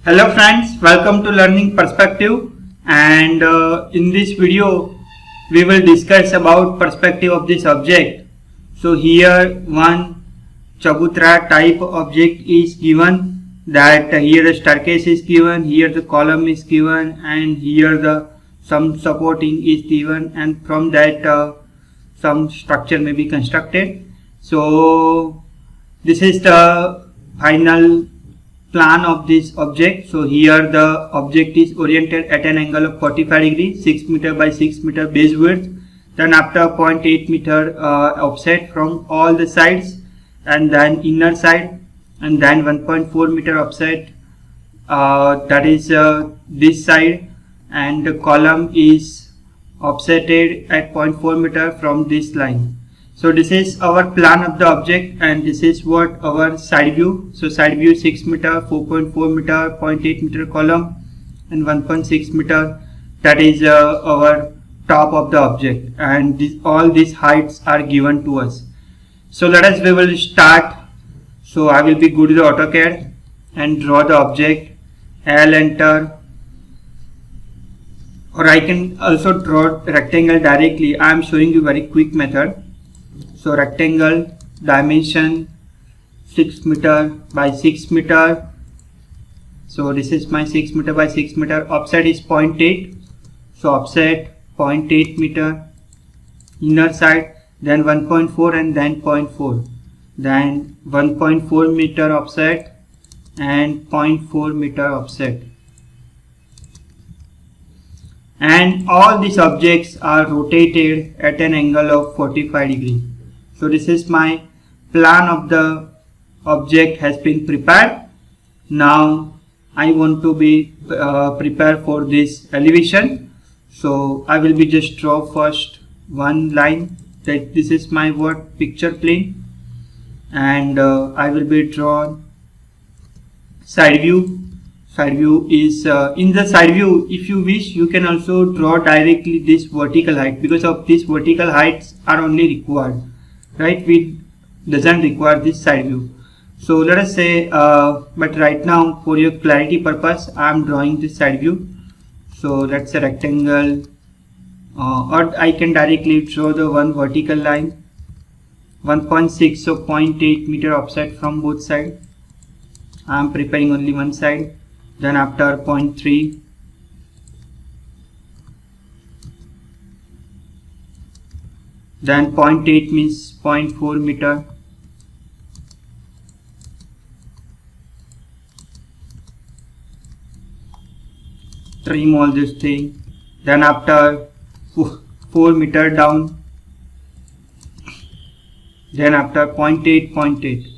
Hello friends, welcome to Learning Perspective, and in this video we will discuss about perspective of this object. So here one Chabutra type object is given, that here the staircase is given, here the column is given, and here the some supporting is given, and from that some structure may be constructed. So this is the final plan of this object. So here the object is oriented at an angle of 45 degrees, 6 meter by 6 meter base width, then after 0.8 meter offset from all the sides, and then inner side, and then 1.4 meter offset, that is this side, and the column is offsetted at 0.4 meter from this line. So this is our plan of the object, and this is what our side view. So side view 6 meter, 4.4 meter, 0.8 meter column, and 1.6 meter, that is our top of the object, and all these heights are given to us. So we will start. So I will be go to the AutoCAD and draw the object. I'll enter, or I can also draw rectangle directly. I am showing you very quick method. So rectangle, dimension 6 meter by 6 meter. So this is my 6 meter by 6 meter. Offset is 0.8. So offset 0.8 meter. Inner side, then 1.4 and then 0.4. Then 1.4 meter offset and 0.4 meter offset. And all these objects are rotated at an angle of 45 degrees. So this is my plan of the object has been prepared. Now I want to be prepared for this elevation. So I will be just draw first one line, that this is my picture plane, and I will be drawn side view. Side view is in the side view, if you wish, you can also draw directly this vertical height, because of these vertical heights are only required, right? We doesn't require this side view. So let us say, but right now for your clarity purpose, I am drawing this side view. So that's a rectangle, or I can directly draw the one vertical line, 1.6, so 0.8 meter offset from both sides. I am preparing only one side. Then after 0.3, then 0.8 means 0.4 meter. Trim all this thing. Then after 4 meter down. Then after 0.8, 0.8.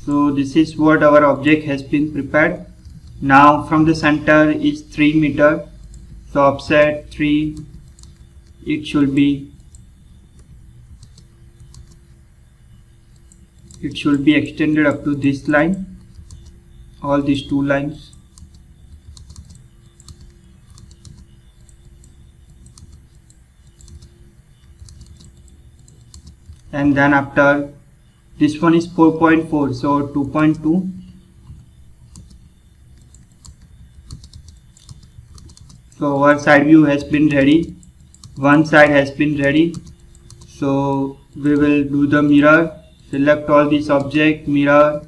So this is what our object has been prepared. Now from the center is 3 meter. So offset 3, it should be extended up to this line, all these two lines. And then after this one is 4.4, so 2.2. So our side view has been ready. One side has been ready. So we will do the mirror. Select all these object, mirror.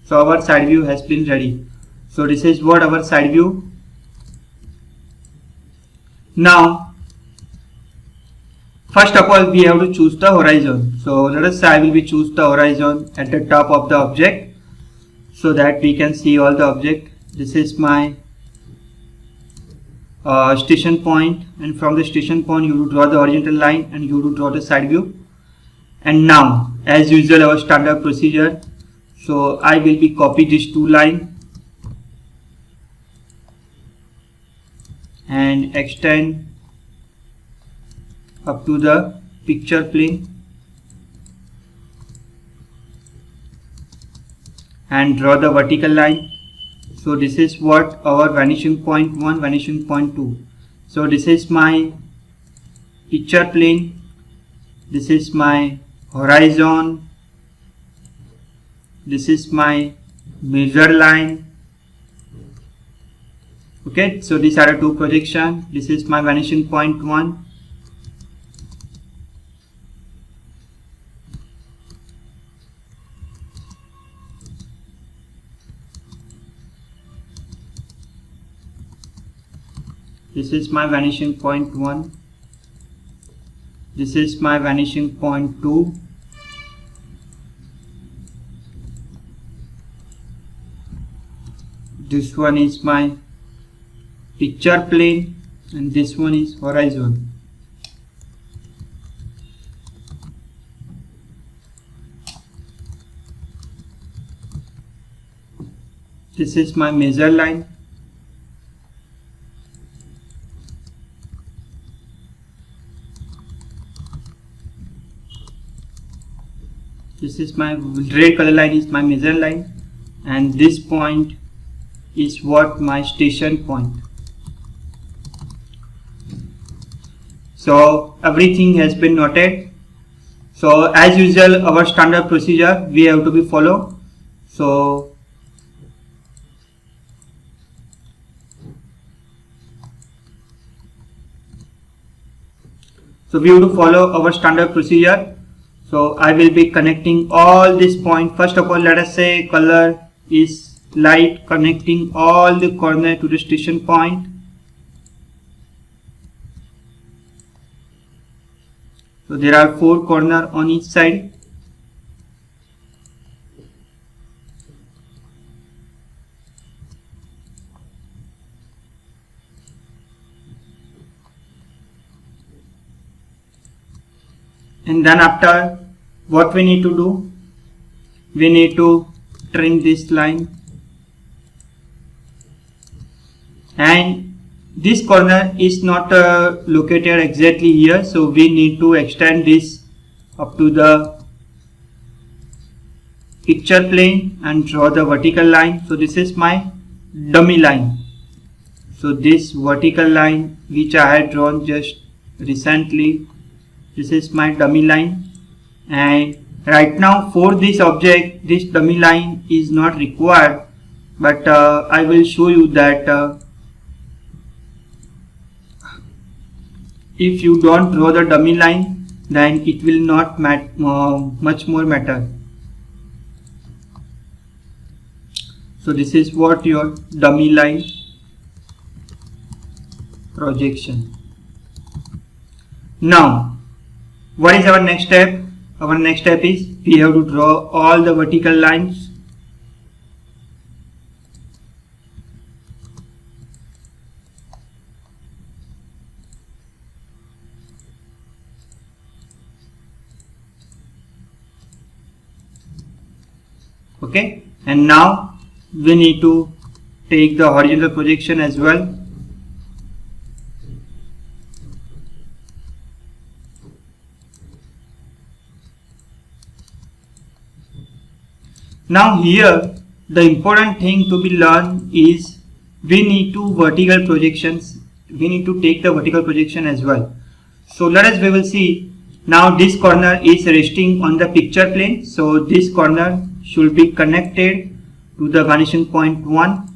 So our side view has been ready. So this is what our side view. Now first of all, we have to choose the horizon. So let us say I will be choose the horizon at the top of the object, so that we can see all the object. This is my station point, and from the station point you will draw the horizontal line and you will draw the side view. And now, as usual, our standard procedure. So I will be copy these two lines and extend up to the picture plane and draw the vertical line. So this is what our vanishing point 1, vanishing point 2. So this is my picture plane, this is my horizon, this is my measure line. Okay, so these are the two projections. This is my vanishing point 1. This is my vanishing point 1. This is my vanishing point 2. This one is my picture plane and this one is horizon. This is my measure line. This is my red color line is my measure line, and this point is what my station point. So everything has been noted. So as usual, our standard procedure we have to be follow. So we have to follow our standard procedure. So I will be connecting all these points. First of all, let us say color is light, connecting all the corner to the station point. So there are 4 corners on each side. And then after, what we need to do? We need to trim this line, and this corner is not located exactly here, so we need to extend this up to the picture plane and draw the vertical line. So this is my dummy line. So this vertical line which I had drawn just recently, this is my dummy line, and right now for this object this dummy line is not required, but I will show you that if you don't draw the dummy line, then it will not much more matter. So this is what your dummy line projection. Now what is our next step? Our next step is we have to draw all the vertical lines. Okay, and now we need to take the horizontal projection as well. Now here the important thing to be learned is we need to vertical projections. We need to take the vertical projection as well. So let us we will see. Now this corner is resting on the picture plane, so this corner should be connected to the vanishing point 1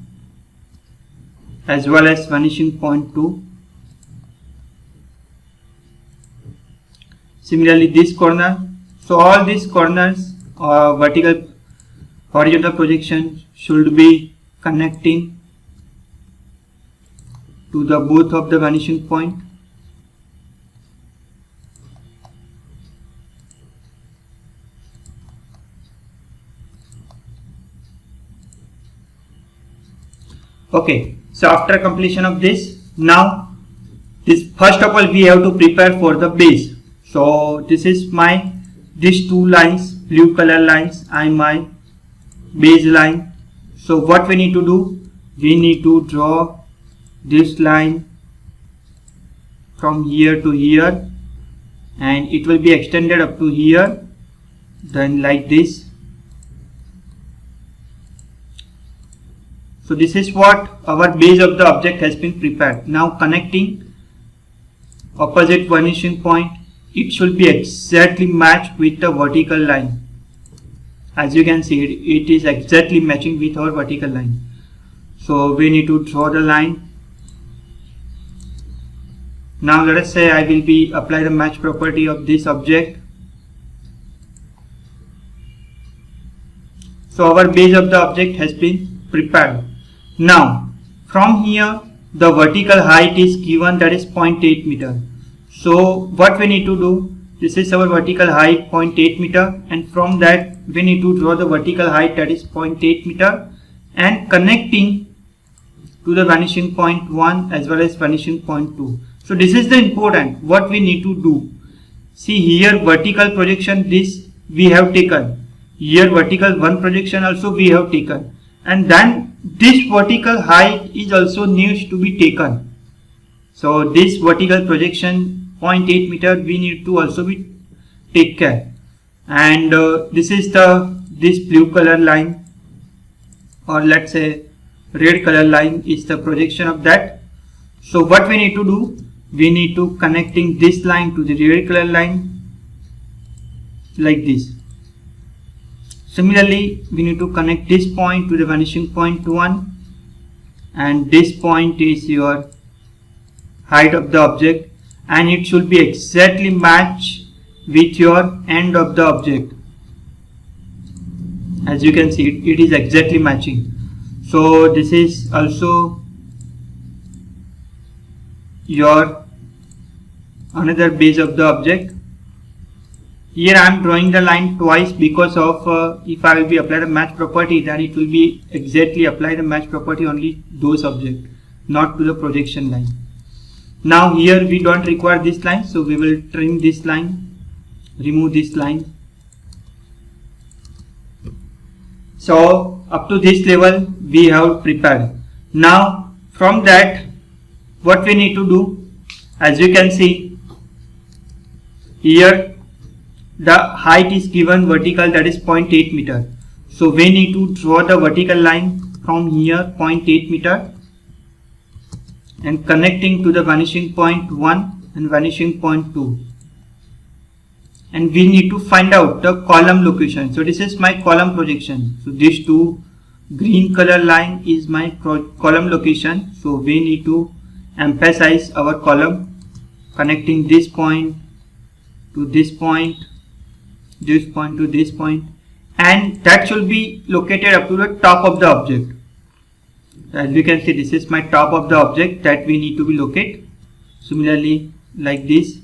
as well as vanishing point 2. Similarly this corner. So all these corners vertical horizontal projection should be connecting to the both of the vanishing point. Okay, so after completion of this, now this first of all we have to prepare for the base. So this is my these two lines, blue color lines, and my base line. So what we need to do? We need to draw this line from here to here, and it will be extended up to here, then like this. So this is what our base of the object has been prepared. Now connecting opposite vanishing point it should be exactly matched with the vertical line. As you can see, it is exactly matching with our vertical line. So we need to draw the line. Now let us say I will be apply the match property of this object. So our base of the object has been prepared. Now from here the vertical height is given, that is 0.8 meter. So what we need to do, this is our vertical height 0.8 meter, and from that we need to draw the vertical height, that is 0.8 meter, and connecting to the vanishing point 1 as well as vanishing point 2. So this is the important what we need to do. See here vertical projection, this we have taken. Here vertical 1 projection also we have taken. And then this vertical height is also needs to be taken. So this vertical projection 0.8 meter we need to also be take care. And this is this blue color line, or let's say red color line is the projection of that. So what we need to do, we need to connecting this line to the red color line like this. Similarly, we need to connect this point to the vanishing point 1, and this point is your height of the object, and it should be exactly matched with your end of the object. As you can see, it is exactly matching. So this is also your another base of the object. Here I am drawing the line twice because of if I will be apply the match property, then it will be exactly apply the match property only those objects, not to the projection line. Now here we don't require this line, so we will trim this line, remove this line. So up to this level we have prepared. Now from that what we need to do, as you can see here the height is given vertical, that is 0.8 meter. So we need to draw the vertical line from here 0.8 meter and connecting to the vanishing point 1 and vanishing point 2. And we need to find out the column location. So this is my column projection. So these two green color line is my column location. So we need to emphasize our column, connecting this point to this point, this point to this point, and that should be located up to the top of the object. As we can see, this is my top of the object that we need to be located. Similarly like this.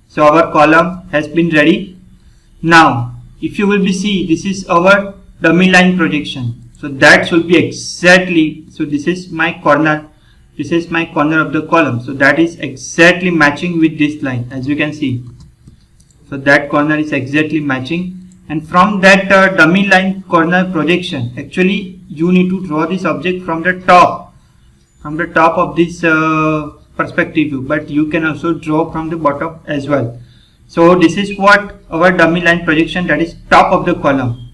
So our column has been ready. Now if you will be see, this is our dummy line projection. So that should be exactly, so this is my corner, this is my corner of the column. So that is exactly matching with this line, as you can see. So that corner is exactly matching, and from that dummy line corner projection, actually you need to draw this object from the top of this perspective view, but you can also draw from the bottom as well. So this is what our dummy line projection, that is top of the column.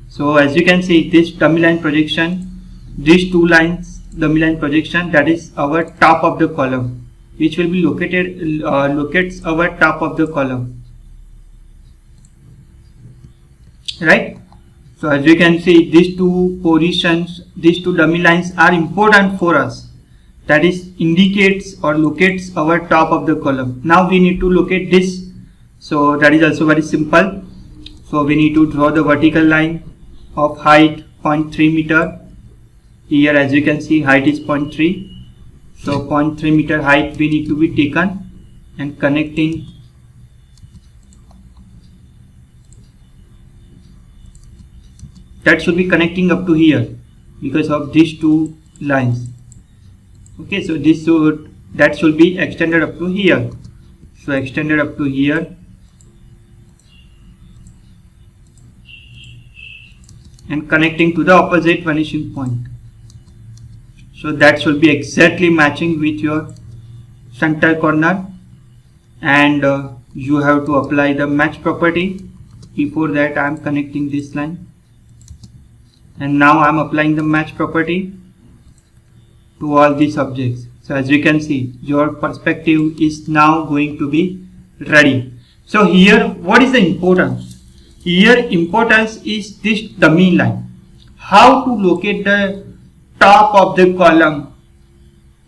So as you can see, this dummy line projection, these two lines dummy line projection, that is our top of the column, which will be located locates our top of the column. Right. So as you can see, these two positions, these two dummy lines are important for us, that is indicates or locates our top of the column. Now we need to locate this, so that is also very simple. So we need to draw the vertical line of height 0.3 meter. Here as you can see, height is 0.3, so 0.3 meter height we need to be taken and connecting that should be connecting up to here because of these two lines. Okay, so that should be extended up to here. So extended up to here and connecting to the opposite vanishing point. So that should be exactly matching with your center corner, and you have to apply the match property. Before that I am connecting this line, and now I am applying the match property to all these objects. So as you can see, your perspective is now going to be ready. So here, what is the importance? Here importance is this dummy line. How to locate the top of the column.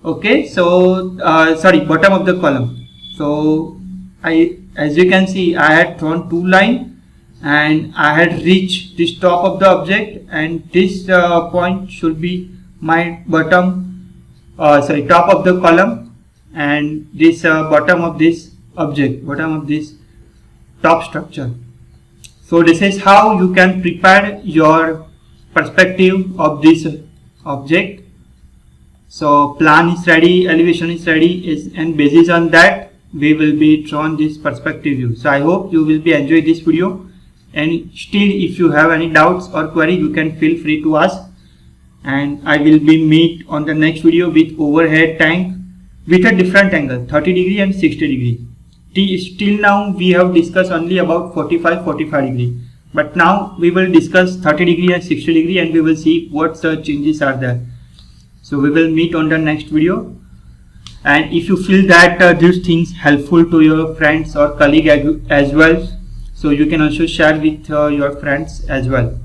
Okay, so bottom of the column. So as you can see, I had drawn two lines and I had reached this top of the object, and this point should be my top of the column, and this bottom of this object, bottom of this top structure. So this is how you can prepare your perspective of this object. So plan is ready, elevation is ready, and basis on that we will be drawn this perspective view. So I hope you will be enjoy this video, and still if you have any doubts or query, you can feel free to ask, and I will be meet on the next video with overhead tank with a different angle, 30 degree and 60 degree. Till now we have discussed only about 45 degree, but now we will discuss 30 degree and 60 degree, and we will see what changes are there. So we will meet on the next video, and if you feel that these things helpful to your friends or colleague as well, so you can also share with your friends as well.